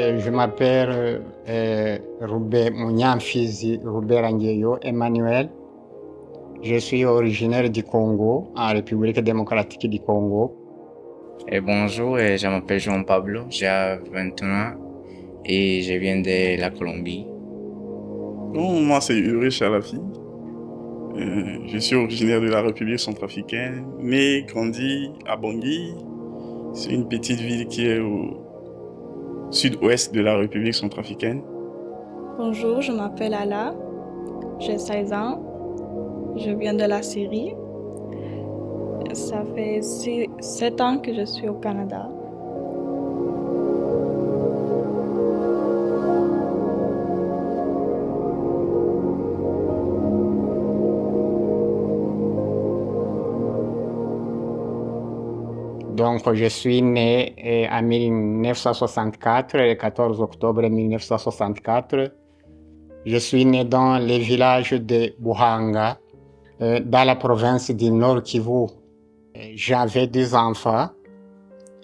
Je m'appelle Robert Mouniamfizi Robert Angieyo Emmanuel. Je suis originaire du Congo, en République démocratique du Congo. Et bonjour, je m'appelle Jean Pablo, j'ai 21 ans et je viens de la Colombie. Bon, moi, c'est Ulrich Chalafi. Je suis originaire de la République centrafricaine, né, grandi à Bangui. C'est une petite ville qui est au sud-ouest de la République centrafricaine. Bonjour, je m'appelle Ala, j'ai 16 ans, je viens de la Syrie. Ça fait 7 ans que je suis au Canada. Donc, je suis né en 1964, le 14 octobre 1964. Je suis né dans le village de Buhanga, dans la province du Nord Kivu. J'avais 2 enfants.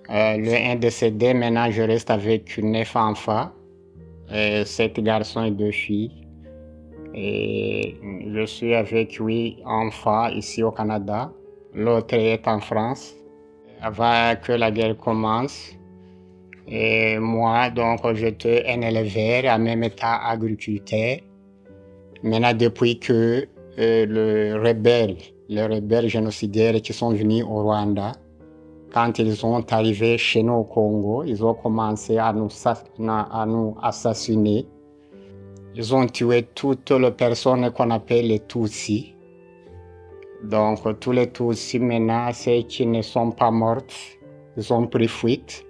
Le un décédé, maintenant je reste avec 9 enfants, 7 garçons et 2 filles. Et je suis avec 8 enfants ici au Canada. L'autre est en France. Avant que la guerre commence, et moi, donc, j'étais un éleveur, en même temps agriculteur. Maintenant, depuis que les rebelles génocidaires qui sont venus au Rwanda, quand ils sont arrivés chez nous au Congo, ils ont commencé à nous assassiner. Ils ont tué toutes les personnes qu'on appelle les Tutsis. Donc, tous les Tutsis, maintenant, ceux qui ne sont pas morts, ils ont pris fuite.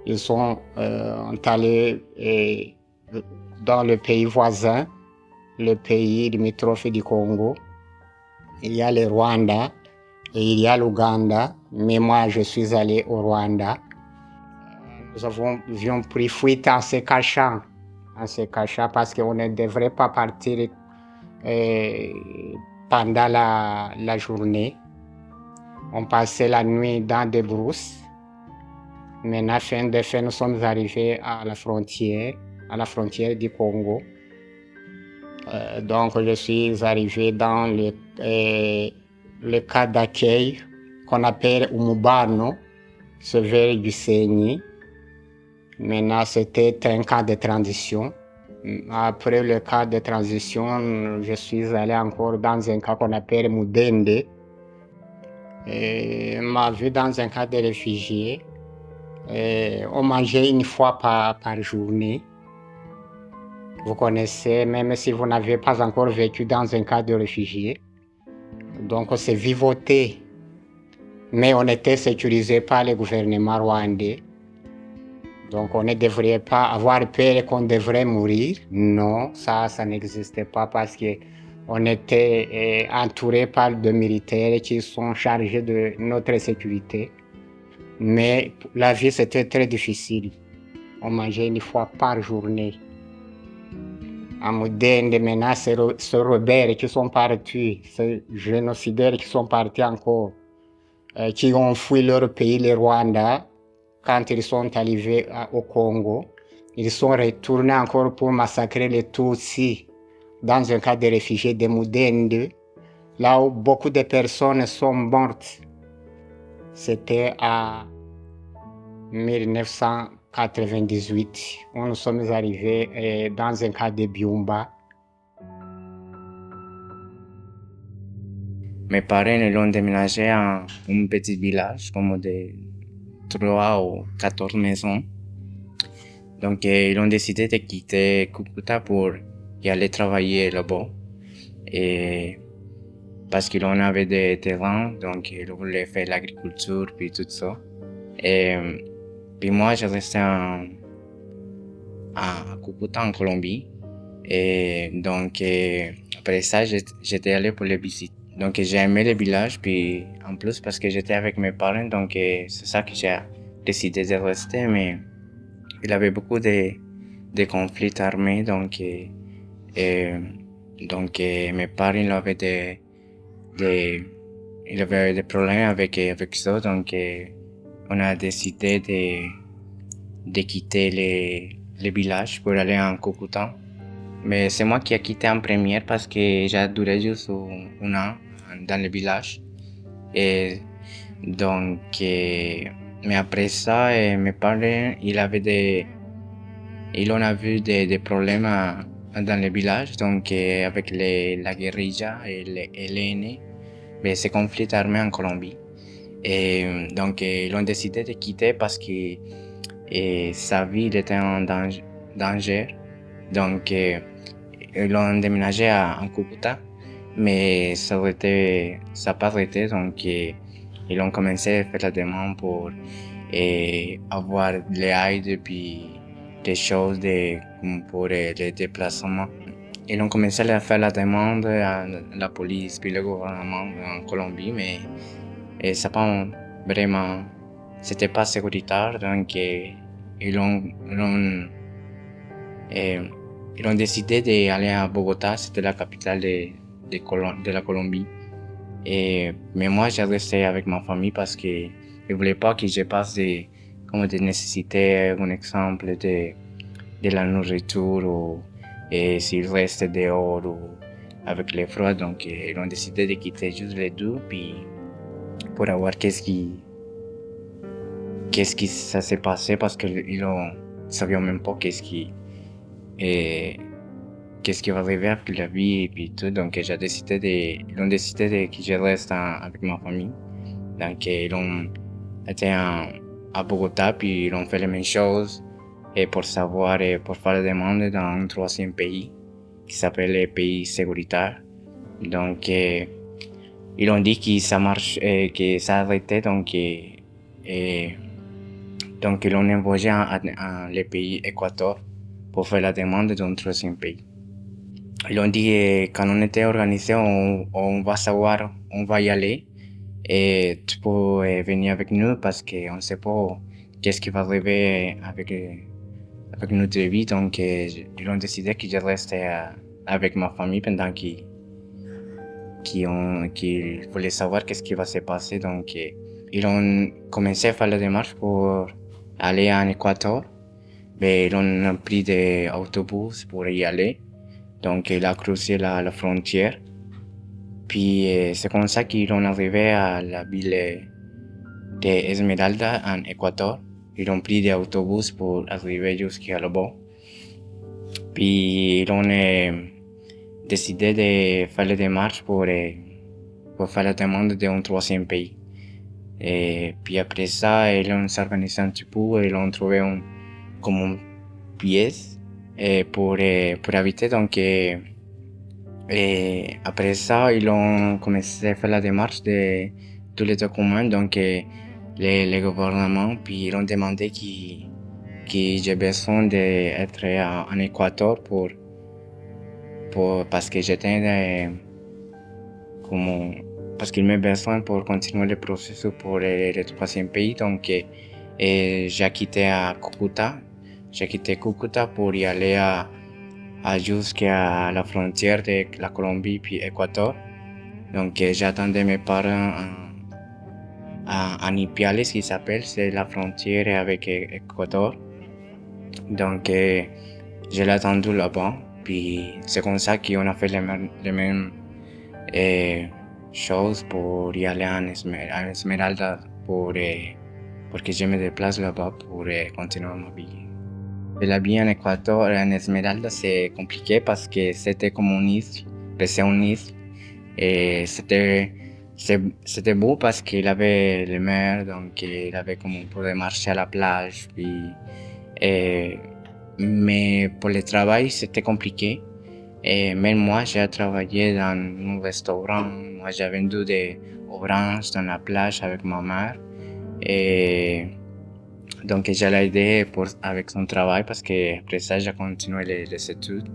Ils sont allés dans le pays voisin, le pays limitrophe du Congo. Il y a le Rwanda et il y a l'Ouganda, mais moi, je suis allé au Rwanda. Nous avions pris fuite en se cachant parce qu'on ne devrait pas partir pendant la journée. On passait la nuit dans des brousses. Maintenant, fin de fin, nous sommes arrivés à la frontière du Congo. Donc, je suis arrivé dans le cas d'accueil qu'on appelle Umubano, ce vers du Saigny. Maintenant, c'était un cas de transition. Après le cas de transition, je suis allé encore dans un cas qu'on appelle Mudende. Ma vie dans un cas de réfugié. On mangeait une fois par journée. Vous connaissez, même si vous n'avez pas encore vécu dans un cas de réfugié. Donc, c'est vivoté. Mais on était sécurisé par le gouvernement rwandais. Donc, on ne devrait pas avoir peur qu'on devrait mourir. Non, ça n'existait pas parce qu'on était entouré par des militaires qui sont chargés de notre sécurité. Mais la vie, c'était très difficile. On mangeait une fois par journée. À Mudende, maintenant, ces rebelles qui sont partis, ces génocidaires qui sont partis encore, qui ont fui leur pays, le Rwanda, quand ils sont arrivés au Congo, ils sont retournés encore pour massacrer les Tutsis dans un camp de réfugiés de Mudende, là où beaucoup de personnes sont mortes. C'était à 1998, où nous sommes arrivés dans un camp de Byumba. Mes parents ils ont déménagé à un petit village comme de 3 ou 14 maisons. Donc, ils ont décidé de quitter Cucuta pour y aller travailler là-bas. Et parce qu'ils en avaient des terrains, donc ils voulaient faire l'agriculture puis tout ça. Et puis moi, je restais à Cucuta en Colombie. Et donc, après ça, j'étais allé pour les visites. Donc, j'ai aimé le village, puis en plus parce que j'étais avec mes parents, donc c'est ça que j'ai décidé de rester, mais il y avait beaucoup de conflits armés, donc mes parents ils avaient des problèmes avec ça, donc on a décidé de quitter les villages pour aller en Cúcuta. Mais c'est moi qui ai quitté en première parce que j'ai duré juste un an dans le village. Et donc, mais après ça, mes parents, ils ont vu des problèmes dans le village, donc avec la guérilla et les LN, mais ces conflits armés en Colombie. Et donc, ils ont décidé de quitter parce que sa vie était en danger. Donc, ils ont déménagé en Cúcuta, mais ça n'a pas arrêté. Donc, ils ont commencé à faire la demande pour avoir l'aide et puis des choses pour les déplacements. Ils ont commencé à faire la demande à la police puis le gouvernement en Colombie, mais ça pas vraiment, c'était pas sécuritaire, donc ils ont décidé d'aller à Bogota, c'était la capitale de la Colombie. Mais moi, j'ai resté avec ma famille parce que je voulais pas que je passe des nécessités, un exemple de la nourriture ou s'il reste dehors ou avec les froids. Donc, ils ont décidé de quitter juste les deux, puis pour voir qu'est-ce qui ça s'est passé parce qu'ils ne savaient même pas qu'est-ce qui va arriver avec la vie et puis tout. Donc, ils ont décidé que je reste avec ma famille. Donc, ils ont été à Bogota, puis ils ont fait les mêmes choses pour savoir et pour faire la demande dans un troisième pays qui s'appelle le pays sécuritaire. Donc, ils ont dit que ça marche, que ça arrêtait. Donc, ils ont envoyé le pays Équateur pour faire la demande d'un troisième pays. Ils ont dit quand on était organisé, on va savoir, on va y aller. Et tu peux venir avec nous parce qu'on ne sait pas qu'est-ce qui va arriver avec notre vie. Donc, ils ont décidé que je reste avec ma famille pendant qu'ils voulaient savoir qu'est-ce qui va se passer. Donc, ils ont commencé à faire la démarche pour aller en Équateur. Mais ils ont pris des autobus pour y aller. Donc, ils ont cruisé la frontière. Puis, c'est comme ça qu'ils ont arrivé à la ville de Esmeralda en Équateur. Ils ont pris des autobus pour arriver jusqu'à là-bas. Puis, ils ont décidé de faire les démarches pour faire la demande d'un troisième pays. Et puis après ça, ils ont s'organisé un petit peu et ils ont trouvé comme une pièce pour habiter. Donc, et après ça, ils ont commencé à faire la démarche de tous les documents, donc les gouvernements, puis ils ont demandé que j'ai besoin d'être en Équateur parce que j'étais parce qu'il m'a besoin pour continuer le processus pour le troisième pays. Donc, j'ai quitté à Cúcuta. J'ai quitté Cúcuta pour y aller jusqu'à la frontière de la Colombie puis Équateur. Donc, j'attendais mes parents en Ipiales, qui s'appelle, c'est la frontière avec Équateur. Donc, je l'ai attendu là-bas. Puis, c'est comme ça qu'on a fait les mêmes choses pour y aller en Esmeralda pour que je me déplace là-bas pour continuer ma vie. La vie en Équateur, en Esmeralda, c'est compliqué parce que c'était comme une île, c'est une île. Et c'était beau parce qu'il avait les mer, donc il avait comme on pouvait marcher à la plage. Puis, mais pour le travail, c'était compliqué. Et même moi, j'ai travaillé dans un restaurant. Moi, j'ai vendu des oranges dans la plage avec ma mère. Et donc, je l'ai aidé avec son travail parce que après ça, j'ai continué les études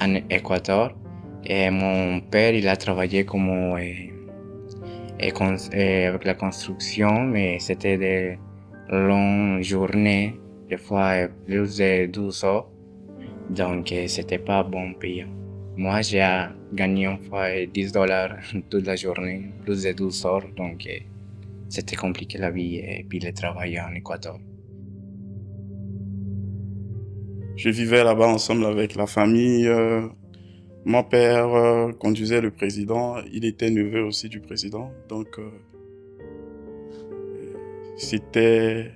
en Équateur. Et mon père, il a travaillé comme avec la construction, mais c'était des longues journées, des fois plus de 12 heures. Donc, c'était pas bon payant. Moi, j'ai gagné une fois $10 toute la journée, plus de 12 heures. Donc, c'était compliqué la vie et puis le travail en Équateur. Je vivais là-bas ensemble avec la famille. Mon père conduisait le président. Il était neveu aussi du président. Donc, c'était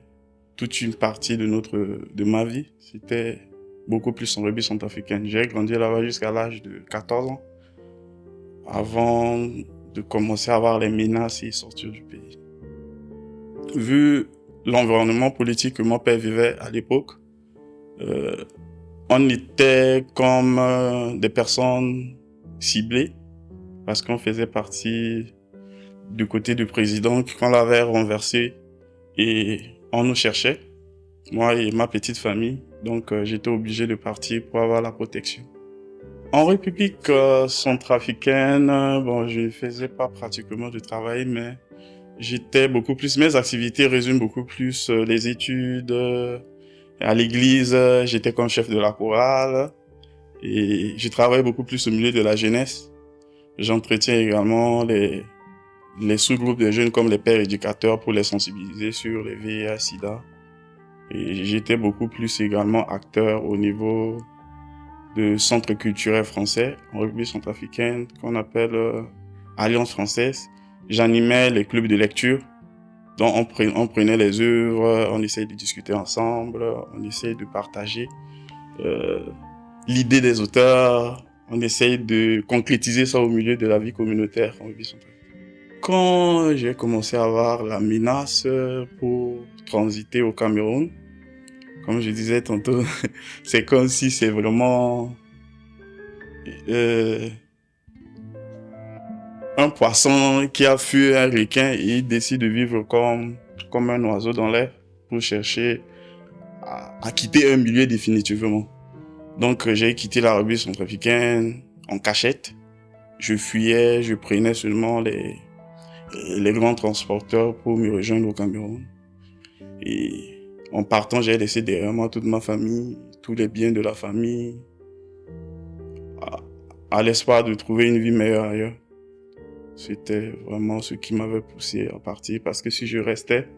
toute une partie de ma vie. C'était beaucoup plus en rugby centrafricain. J'ai grandi là-bas jusqu'à l'âge de 14 ans, avant de commencer à avoir les menaces et sortir du pays. Vu l'environnement politique que mon père vivait à l'époque, on était comme des personnes ciblées parce qu'on faisait partie du côté du président qu'on l'avait renversé et on nous cherchait, moi et ma petite famille. Donc j'étais obligé de partir pour avoir la protection. En République centrafricaine, bon, je ne faisais pas pratiquement de travail, mais j'étais beaucoup plus, mes activités résument beaucoup plus les études. À l'église, j'étais comme chef de la chorale et je travaille beaucoup plus au milieu de la jeunesse. J'entretiens également les sous-groupes de jeunes comme les pères éducateurs pour les sensibiliser sur les VIH, SIDA. Et j'étais beaucoup plus également acteur au niveau de centre culturel français en rugby centrafricain qu'on appelle Alliance française. J'animais les clubs de lecture. Donc on prenait les œuvres, on essayait de discuter ensemble, on essayait de partager l'idée des auteurs, on essaye de concrétiser ça au milieu de la vie communautaire en rugby centrafricain. Quand j'ai commencé à avoir la menace pour transiter au Cameroun, comme je disais tantôt, c'est comme si c'est vraiment un poisson qui a fui un requin et il décide de vivre comme un oiseau dans l'air pour chercher à quitter un milieu définitivement. Donc j'ai quitté la République centrafricaine en cachette. Je fuyais, je prenais seulement les grands transporteurs pour me rejoindre au Cameroun. Et en partant, j'ai laissé derrière moi toute ma famille, tous les biens de la famille, à l'espoir de trouver une vie meilleure ailleurs. C'était vraiment ce qui m'avait poussé à partir, parce que si je restais,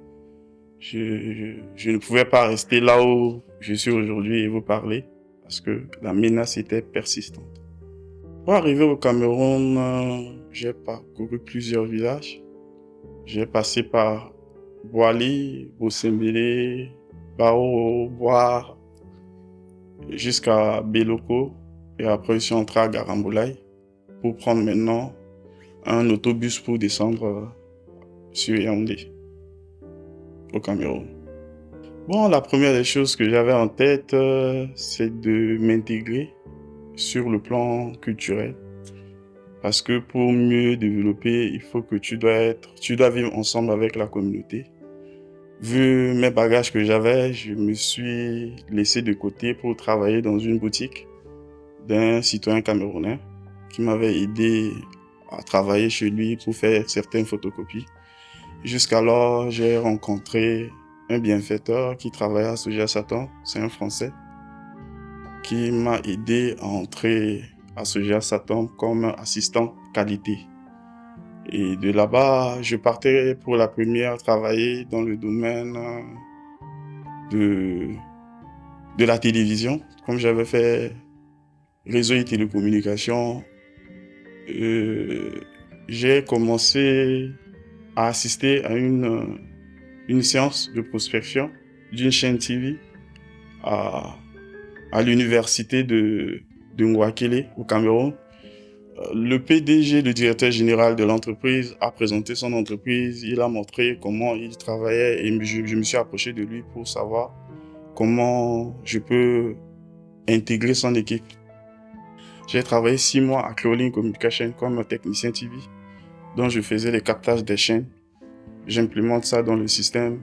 je ne pouvais pas rester là où je suis aujourd'hui et vous parler, parce que la menace était persistante. Pour arriver au Cameroun, j'ai parcouru plusieurs villages. J'ai passé par Boali, Bosembélé, Bao, Bois, jusqu'à Beloko. Et après, je suis entré à Garamboulaye pour prendre maintenant un autobus pour descendre sur Yaoundé, au Cameroun. Bon, la première des choses que j'avais en tête, c'est de m'intégrer sur le plan culturel. Parce que pour mieux développer, il faut que tu dois vivre ensemble avec la communauté. Vu mes bagages que j'avais, je me suis laissé de côté pour travailler dans une boutique d'un citoyen camerounais qui m'avait aidé à travailler chez lui pour faire certaines photocopies. Jusqu'alors, j'ai rencontré un bienfaiteur qui travaillait à Soja Satan, c'est un Français, qui m'a aidé à entrer à Soja Satan comme assistant qualité. Et de là-bas, je partais pour la première travailler dans le domaine de la télévision. Comme j'avais fait réseau et télécommunications, j'ai commencé à assister à une séance de prospection d'une chaîne TV à l'université de Ngouakélé au Cameroun. Le PDG, le directeur général de l'entreprise, a présenté son entreprise. Il a montré comment il travaillait et je me suis approché de lui pour savoir comment je peux intégrer son équipe. J'ai travaillé 6 mois à Cleolink Communication comme technicien TV, dont je faisais les captages des chaînes. J'implémente ça dans le système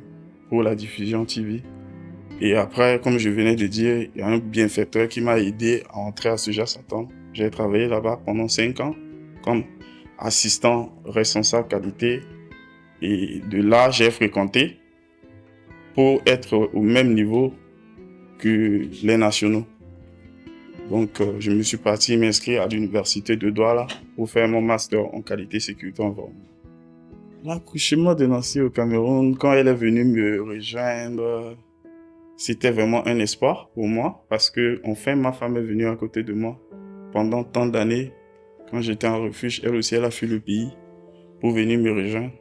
pour la diffusion TV. Et après, comme je venais de dire, il y a un bienfaiteur qui m'a aidé à entrer à Soja Satan. J'ai travaillé là-bas pendant 5 ans comme assistant responsable qualité. Et de là, j'ai fréquenté pour être au même niveau que les nationaux. Donc, je me suis parti m'inscrire à l'université de Douala pour faire mon master en qualité sécurité environnement. L'accouchement de Nancy au Cameroun, quand elle est venue me rejoindre, c'était vraiment un espoir pour moi parce que enfin ma femme est venue à côté de moi pendant tant d'années. Quand j'étais en refuge, elle aussi, elle a fui le pays pour venir me rejoindre.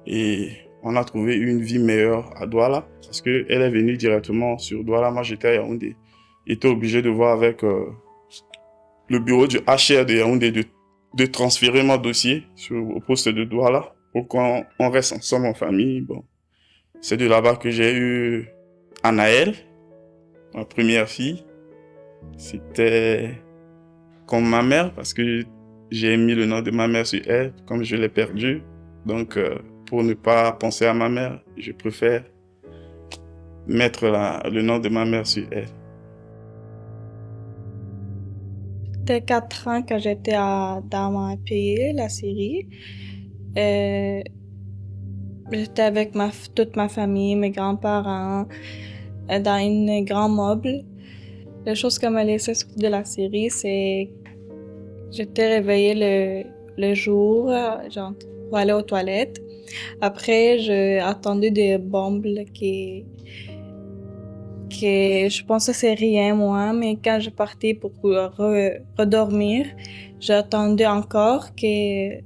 Et on a trouvé une vie meilleure à Douala parce qu'elle est venue directement sur Douala. Moi, j'étais à Yaoundé. J'étais obligé de voir avec le bureau du HR de Yaoundé de transférer mon dossier au poste de Douala pour qu'on reste ensemble en famille. Bon, c'est de là-bas que j'ai eu Anaël, ma première fille. C'était comme ma mère parce que j'ai mis le nom de ma mère sur elle, comme je l'ai perdue. Donc, pour ne pas penser à ma mère, je préfère mettre le nom de ma mère sur elle. C'était 4 ans quand j'étais dans mon pays, la Syrie. J'étais avec toute ma famille, mes grands-parents, dans une grande meuble. La chose qui m'a laissé sortir de la Syrie, c'est j'étais réveillée le jour, genre, pour aller aux toilettes. Après, j'ai attendu des bombes qui je pensais que c'est rien, moi, mais quand je partais pour redormir, j'ai attendu encore que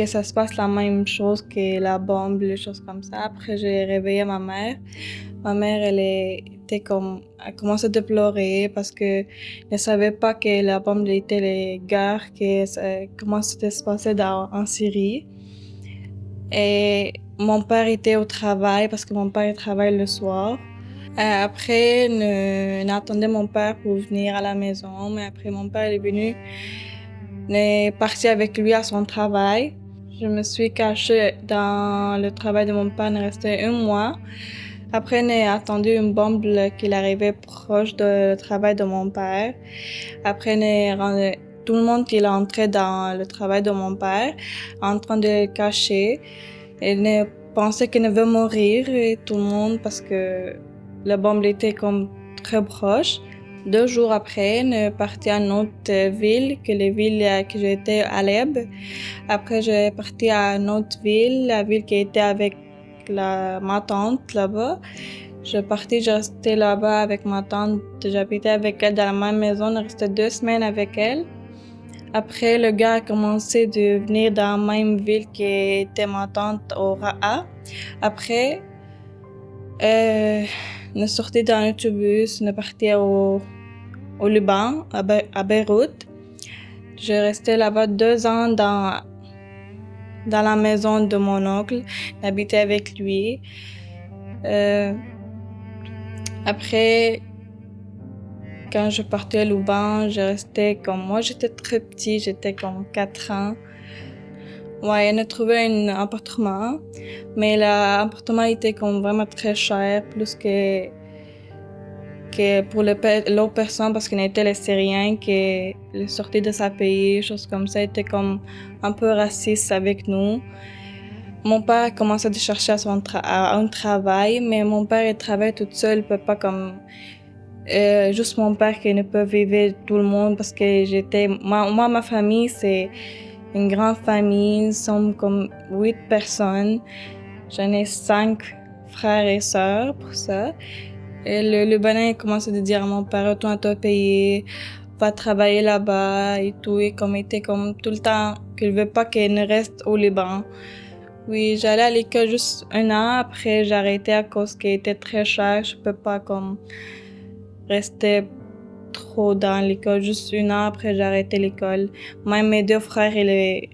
ça se passe la même chose que la bombe, les choses comme ça. Après, j'ai réveillé ma mère. Ma mère, elle commençait à pleurer parce que ne savait pas que la bombe était les guerres, comment c'était se passait en Syrie. Et mon père était au travail parce que mon père travaille le soir. Après, on attendait mon père pour venir à la maison, mais après mon père est venu, on est parti avec lui à son travail. Je me suis cachée dans le travail de mon père, on est resté 1 mois. Après, on a attendu une bombe qui arrivait proche du travail de mon père. Après, tout le monde qui est entré dans le travail de mon père, en train de le cacher. Et on pensait qu'il veut mourir, et tout le monde, parce que la bombe était comme très proche. 2 jours après, on est parti à une autre ville, que la ville que j'étais à Alep. Après, j'ai parti à une autre ville, la ville qui était avec ma tante là-bas. J'ai resté là-bas avec ma tante. J'habitais avec elle dans la même maison. On restait 2 semaines avec elle. Après, le gars a commencé de venir dans la même ville qui était ma tante au Ra'a. Après, on est sorti dans l'autobus, on est parti au Liban, à Beyrouth. J'ai resté là-bas 2 ans dans la maison de mon oncle, j'habitais avec lui. Après, quand je partais au Liban, moi j'étais très petite, j'étais comme 4 ans. Ouais, on a trouvé un appartement, mais l'appartement était comme vraiment très cher, plus que pour l'autre personne, parce qu'on était les Syriens qui sortaient de sa pays, choses comme ça, était comme un peu raciste avec nous. Mon père a commencé à chercher un travail, mais mon père il travaille tout seul, il peut pas comme juste mon père qui ne peut vivre tout le monde, parce que moi ma famille c'est une grande famille, nous sommes comme 8 personnes. J'en ai 5 frères et sœurs pour ça. Et le Libanais commence à dire à mon père, retourne à ton pays, va travailler là-bas et tout. Et comme il était comme tout le temps qu'il veut pas qu'il ne reste au Liban. Oui, j'allais à l'école juste 1 an, après j'ai arrêté à cause qu'il était très cher. Je peux pas comme rester trop dans l'école, juste 1 an, après j'ai arrêté l'école. Même mes 2 frères, ils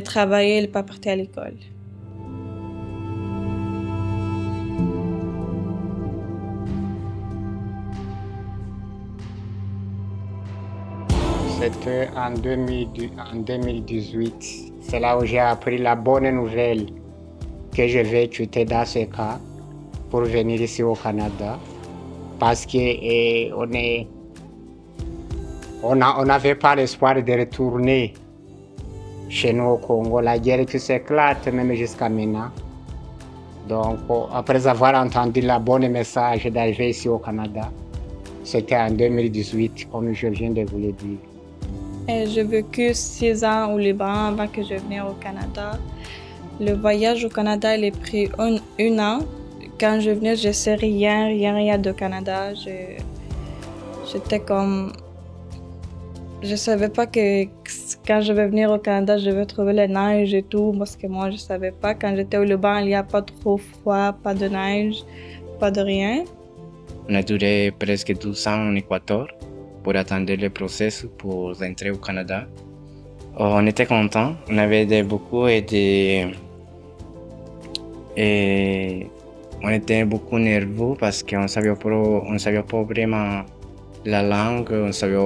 travaillaient, ils n'est pas parti à l'école. C'était en 2018. C'est là où j'ai appris la bonne nouvelle que je vais quitter Dakar pour venir ici au Canada. Parce que on n'avait pas l'espoir de retourner chez nous au Congo. La guerre qui s'éclate même jusqu'à maintenant. Donc, après avoir entendu la bonne message d'arriver ici au Canada, c'était en 2018, comme je viens de vous le dire. J'ai vécu 6 ans au Liban avant que je vienne au Canada. Le voyage au Canada, il a pris 1 an, Quand je venais, je sais rien de Canada. J'étais comme... Je savais pas que quand je vais venir au Canada, je vais trouver la neige et tout, parce que moi, je savais pas. Quand j'étais au Liban, il n'y a pas trop froid, pas de neige, pas de rien. On a duré presque 12 ans en Équateur pour attendre le processus pour entrer au Canada. On était contents, on avait aidé beaucoup et on était beaucoup nerveux parce qu'on savait pas vraiment la langue, on savait,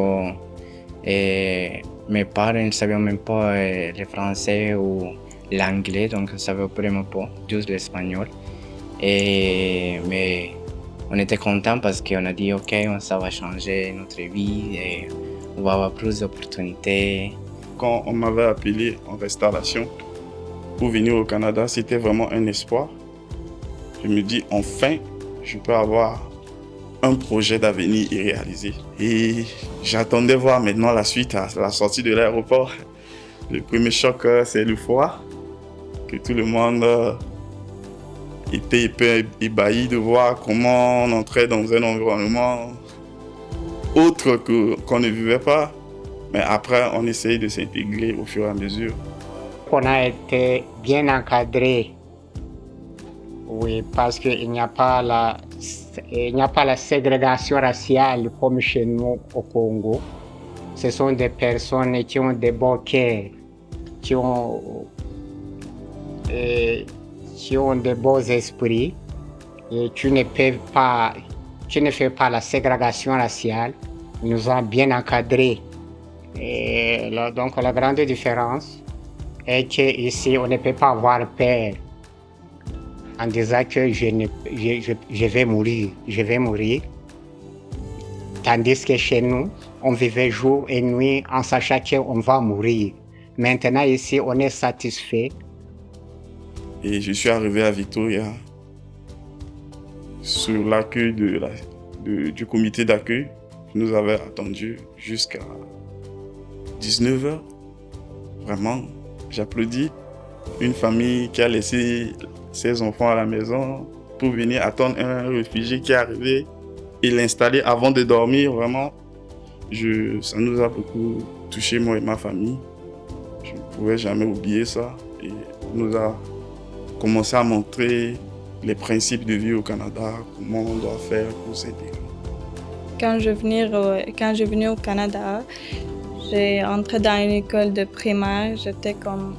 et mes parents ne savaient même pas le français ou l'anglais, donc on ne savait vraiment pas, juste l'espagnol. Mais on était contents parce qu'on a dit ok, ça va changer notre vie et on va avoir plus d'opportunités. Quand on m'avait appelé en restauration pour venir au Canada, c'était vraiment un espoir. Je me dis enfin, je peux avoir un projet d'avenir irréalisé. Et j'attendais voir maintenant la suite à la sortie de l'aéroport. Le premier choc, c'est le froid, que tout le monde était un peu ébahi de voir comment on entrait dans un environnement autre qu'on ne vivait pas. Mais après, on essayait de s'intégrer au fur et à mesure. On a été bien encadré. Oui, parce qu'il n'y a pas la ségrégation raciale comme chez nous au Congo. Ce sont des personnes qui ont des beaux cœurs, qui ont des beaux esprits. Et tu ne fais pas la ségrégation raciale. Ils nous ont bien encadrés. Et donc la grande différence est qu'ici, on ne peut pas avoir peur en disant que je vais mourir. Tandis que chez nous, on vivait jour et nuit en sachant qu'on va mourir. Maintenant, ici, on est satisfait. Et je suis arrivé à Victoria sur l'accueil du comité d'accueil qui nous avait attendu jusqu'à 19h. Vraiment, j'applaudis une famille qui a laissé ses enfants à la maison pour venir attendre un réfugié qui est arrivé et l'installer avant de dormir. Vraiment, ça nous a beaucoup touché, moi et ma famille. Je ne pouvais jamais oublier ça. Et on nous a commencé à montrer les principes de vie au Canada, comment on doit faire pour s'intégrer. Quand je venais au Canada, j'ai entré dans une école de primaire. J'étais comme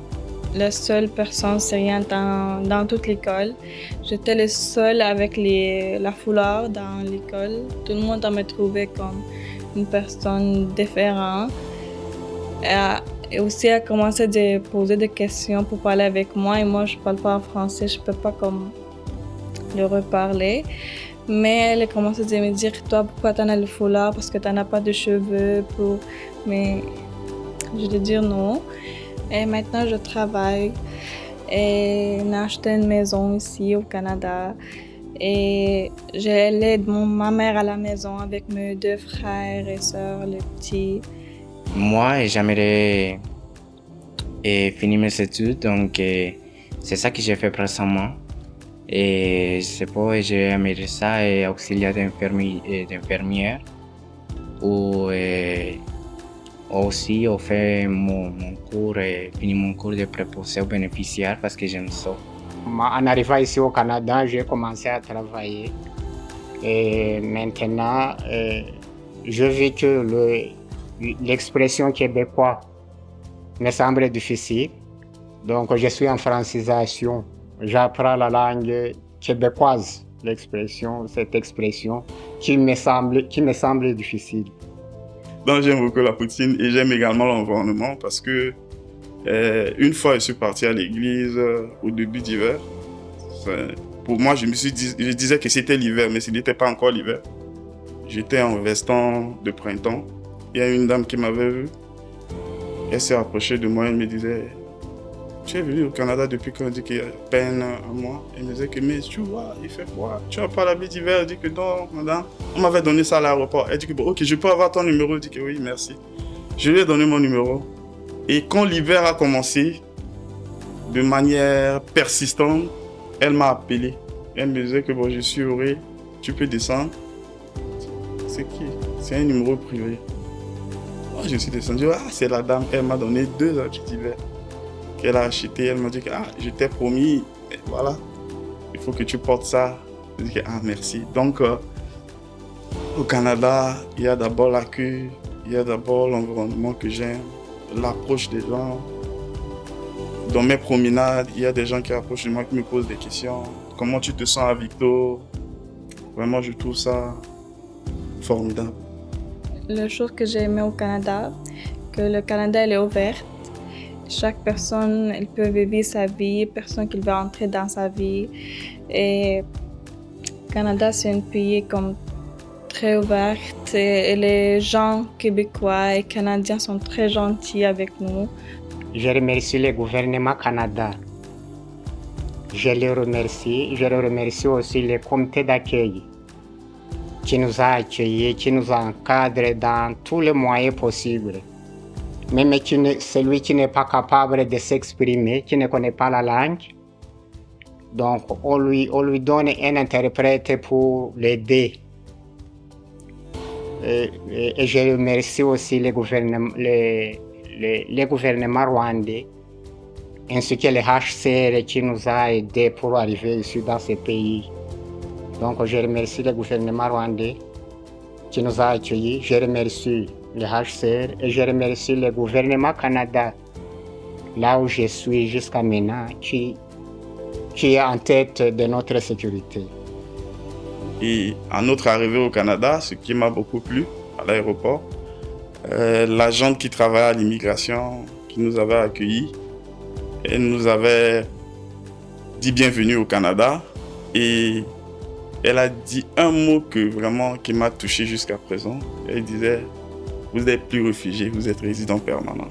la seule personne syrienne dans toute l'école. J'étais le seul avec la foulard dans l'école. Tout le monde me trouvait comme une personne différente. Et aussi, elle a commencé à poser des questions pour parler avec moi. Et moi, je ne parle pas en français, je ne peux pas comme le reparler. Mais elle a commencé à me dire, toi, pourquoi tu as le foulard? Parce que tu n'as pas de cheveux. Mais je vais dire non. Et maintenant, je travaille et on a acheté une maison ici au Canada. Et je l'aide ma mère à la maison avec mes 2 frères et sœurs, les petits. Moi, j'aimerais finir mes études, donc c'est ça que j'ai fait récemment. Et je sais pas, j'aimerais ça et auxiliaire d'infirmière. Ou aussi, on fait mon cours et finir mon cours de préposé aux bénéficiaires parce que j'aime ça. En arrivant ici au Canada, j'ai commencé à travailler. Et maintenant, je vis que l'expression québécoise me semble difficile. Donc, je suis en francisation. J'apprends la langue québécoise, cette expression qui me semble difficile. Donc, j'aime beaucoup la poutine et j'aime également l'environnement parce que une fois, je suis parti à l'église au début d'hiver. Pour moi, je disais que c'était l'hiver, mais ce n'était pas encore l'hiver. J'étais en veston de printemps. Il y a une dame qui m'avait vu. Elle s'est approchée de moi et me disait, tu es venu au Canada depuis qu'on dit qu'il y a à peine un mois. Elle me disait que, mais tu vois, il fait froid. Tu n'as pas l'habit d'hiver. Elle dit que non, madame. On m'avait donné ça à l'aéroport. Elle dit que, bon, ok, je peux avoir ton numéro. Elle dit que oui, merci. Je lui ai donné mon numéro. Et quand l'hiver a commencé, de manière persistante, elle m'a appelé Elle me disait que bon, je suis heureux, tu peux descendre. C'est qui? C'est un numéro privé. Moi, je suis descendu, c'est la dame. Elle m'a donné 2 activités qu'elle a acheté. Elle m'a dit que je t'ai promis, voilà, il faut que tu portes ça. Je dis que merci. Donc, au Canada, il y a d'abord l'accueil, il y a d'abord l'environnement que j'aime, l'approche des gens. Dans mes promenades, il y a des gens qui approchent de moi, qui me posent des questions. Comment tu te sens à Victo? Vraiment, je trouve ça formidable. La chose que j'ai aimé au Canada, que le Canada elle est ouverte. Chaque personne elle peut vivre sa vie, personne qui veut entrer dans sa vie. Et le Canada, c'est un pays comme très ouvert. Et les gens québécois et canadiens sont très gentils avec nous. Je remercie le gouvernement Canada. Je les remercie. Je remercie aussi le comité d'accueil qui nous a accueillis, qui nous encadre dans tous les moyens possibles. Même celui qui n'est pas capable de s'exprimer, qui ne connaît pas la langue, donc on lui donne un interprète pour l'aider. Et je remercie aussi le gouvernement rwandais ainsi que le HCR qui nous a aidés pour arriver ici dans ce pays. Donc je remercie le gouvernement rwandais qui nous a accueillis, je remercie le HCR et je remercie le gouvernement Canada, là où je suis jusqu'à maintenant, qui est en tête de notre sécurité. Et à notre arrivée au Canada, ce qui m'a beaucoup plu à l'aéroport, l'agente qui travaille à l'immigration, qui nous avait accueillis, elle nous avait dit bienvenue au Canada et elle a dit un mot qui m'a touché jusqu'à présent. Elle disait, vous n'êtes plus réfugié, vous êtes résident permanent.